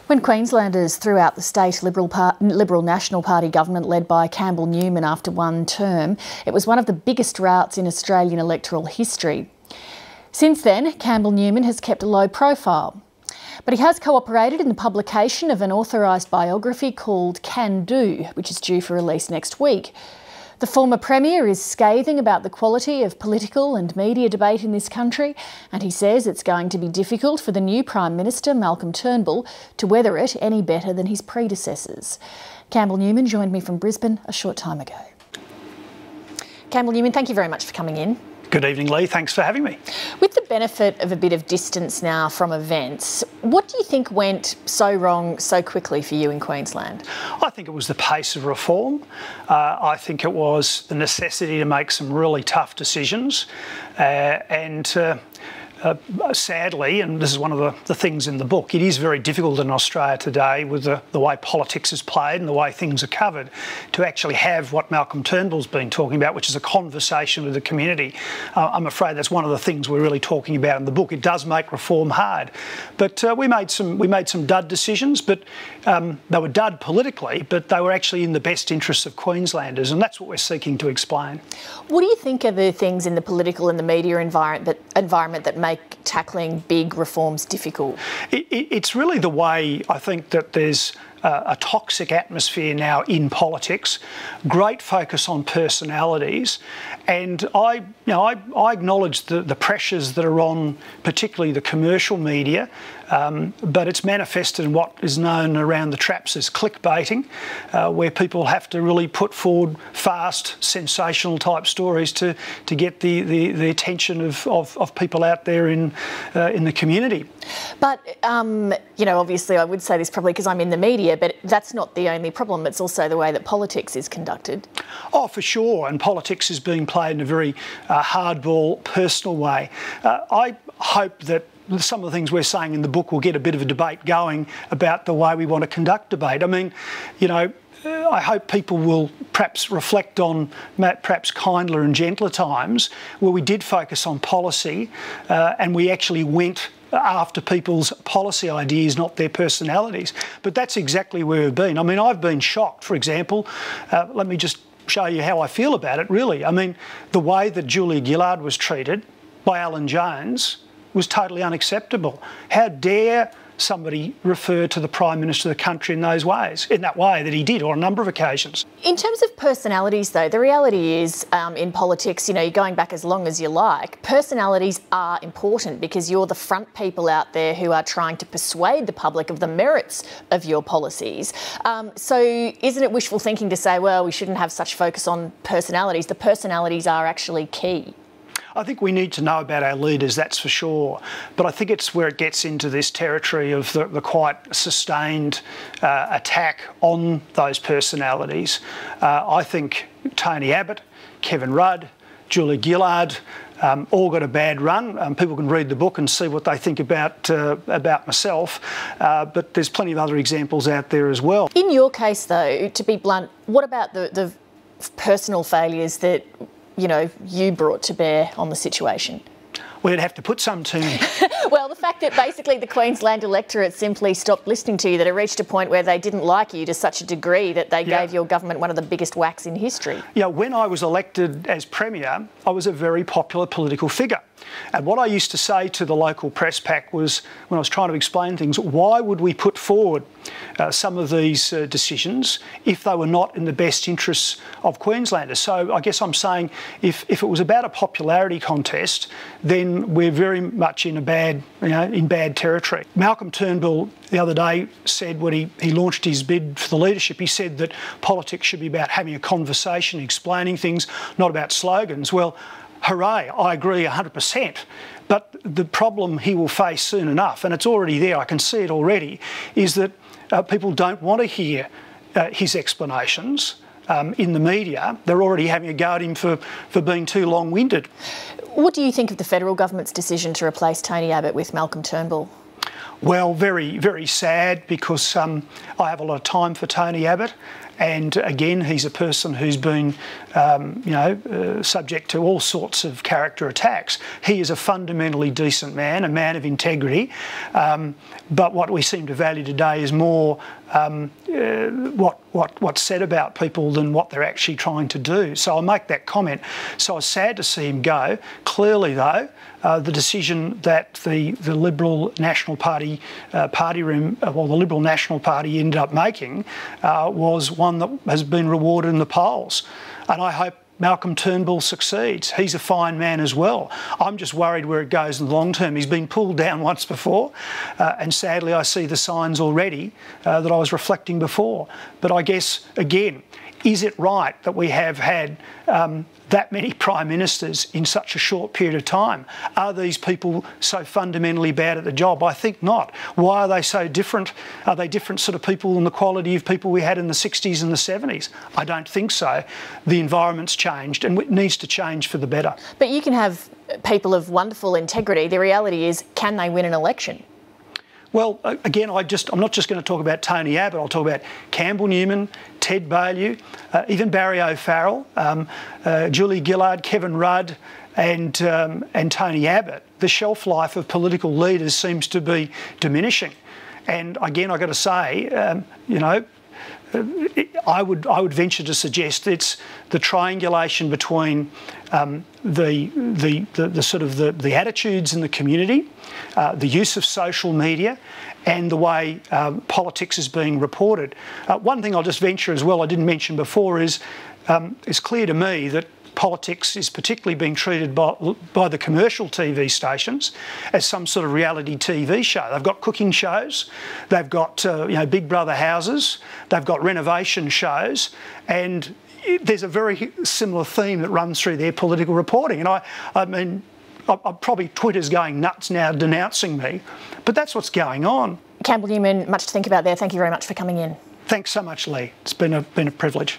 When Queenslanders threw out the state Liberal National Party government led by Campbell Newman after one term, it was one of the biggest routs in Australian electoral history. Since then, Campbell Newman has kept a low profile. But he has cooperated in the publication of an authorised biography called Can Do, which is due for release next week. The former Premier is scathing about the quality of political and media debate in this country, and he says it's going to be difficult for the new Prime Minister, Malcolm Turnbull, to weather it any better than his predecessors. Campbell Newman joined me from Brisbane a short time ago. Campbell Newman, thank you very much for coming in. Good evening, Lee. Thanks for having me. With the benefit of a bit of distance now from events, what do you think went so wrong so quickly for you in Queensland? I think it was the pace of reform. I think it was the necessity to make some really tough decisions sadly, and this is one of the things in the book, it is very difficult in Australia today with the way politics is played and the way things are covered to actually have what Malcolm Turnbull's been talking about, which is a conversation with the community. I'm afraid that's one of the things we're really talking about in the book. It does make reform hard. But we made some dud decisions, but they were dud politically, but they were actually in the best interests of Queenslanders, and that's what we're seeking to explain. What do you think are the things in the political and the media environment that make tackling big reforms difficult? It's really the way I think that there's a toxic atmosphere now in politics, great focus on personalities, and I acknowledge the pressures that are on particularly the commercial media, but it's manifested in what is known around the traps as clickbaiting, where people have to really put forward fast, sensational type stories to get the attention of people out there in the community. But, obviously I would say this probably because I'm in the media, but that's not the only problem. It's also the way that politics is conducted. Oh, for sure. And politics is being played in a very hardball, personal way. I hope that some of the things we're saying in the book will get a bit of a debate going about the way we want to conduct debate. I mean, I hope people will perhaps reflect on perhaps kindler and gentler times where we did focus on policy and we actually went after people's policy ideas, not their personalities. But that's exactly where we've been. I mean, I've been shocked, for example. Let me just show you how I feel about it, really. I mean, the way that Julia Gillard was treated by Alan Jones was totally unacceptable. How dare somebody refer to the Prime Minister of the country in those ways, in that way that he did on a number of occasions. In terms of personalities, though, the reality is in politics, you're going back as long as you like, personalities are important because you're the front people out there who are trying to persuade the public of the merits of your policies. So isn't it wishful thinking to say, well, we shouldn't have such focus on personalities? The personalities are actually key. I think we need to know about our leaders, that's for sure. But I think it's where it gets into this territory of the quite sustained attack on those personalities. I think Tony Abbott, Kevin Rudd, Julia Gillard, all got a bad run. People can read the book and see what they think about myself, but there's plenty of other examples out there as well. In your case, though, to be blunt, what about the personal failures that you brought to bear on the situation? Well, you'd have to put some to me. Well, the fact that basically the Queensland electorate simply stopped listening to you, that it reached a point where they didn't like you to such a degree that they gave your government one of the biggest whacks in history. Yeah, when I was elected as Premier, I was a very popular political figure. And what I used to say to the local press pack was, when I was trying to explain things, why would we put forward some of these decisions if they were not in the best interests of Queenslanders? So I guess I'm saying if it was about a popularity contest, then we're very much in bad territory. Malcolm Turnbull the other day said when he launched his bid for the leadership, he said that politics should be about having a conversation, explaining things, not about slogans. Well, hooray, I agree 100%. But the problem he will face soon enough, and it's already there, I can see it already, is that people don't want to hear his explanations in the media. They're already having a go at him for being too long-winded. What do you think of the federal government's decision to replace Tony Abbott with Malcolm Turnbull? Well, very, very sad because I have a lot of time for Tony Abbott And again, he's a person who's been, subject to all sorts of character attacks. He is a fundamentally decent man, a man of integrity. But what we seem to value today is more what's said about people than what they're actually trying to do. So I'll make that comment. So I was sad to see him go. Clearly, though, the decision that the Liberal National Party the Liberal National Party ended up making was one that has been rewarded in the polls. And I hope Malcolm Turnbull succeeds. He's a fine man as well. I'm just worried where it goes in the long term. He's been pulled down once before, and sadly I see the signs already that I was reflecting before. But I guess, again, is it right that we have had that many prime ministers in such a short period of time? Are these people so fundamentally bad at the job? I think not. Why are they so different? Are they different sort of people than the quality of people we had in the 60s and the 70s? I don't think so. The environment's changed and it needs to change for the better. But you can have people of wonderful integrity. The reality is, can they win an election? Well, again, I'm not just going to talk about Tony Abbott. I'll talk about Campbell Newman, Ted Baillieu, even Barry O'Farrell, Julie Gillard, Kevin Rudd and Tony Abbott. The shelf life of political leaders seems to be diminishing. And again, I've got to say, I would venture to suggest it's the triangulation between the attitudes in the community, the use of social media, and the way politics is being reported. One thing I'll just venture as well, I didn't mention before, is it's clear to me that politics is particularly being treated by the commercial TV stations as some sort of reality TV show. They've got cooking shows, they've got Big Brother houses, they've got renovation shows, and there's a very similar theme that runs through their political reporting. And I mean, probably Twitter's going nuts now denouncing me, but that's what's going on. Campbell Newman, much to think about there. Thank you very much for coming in. Thanks so much, Lee. It's been a privilege.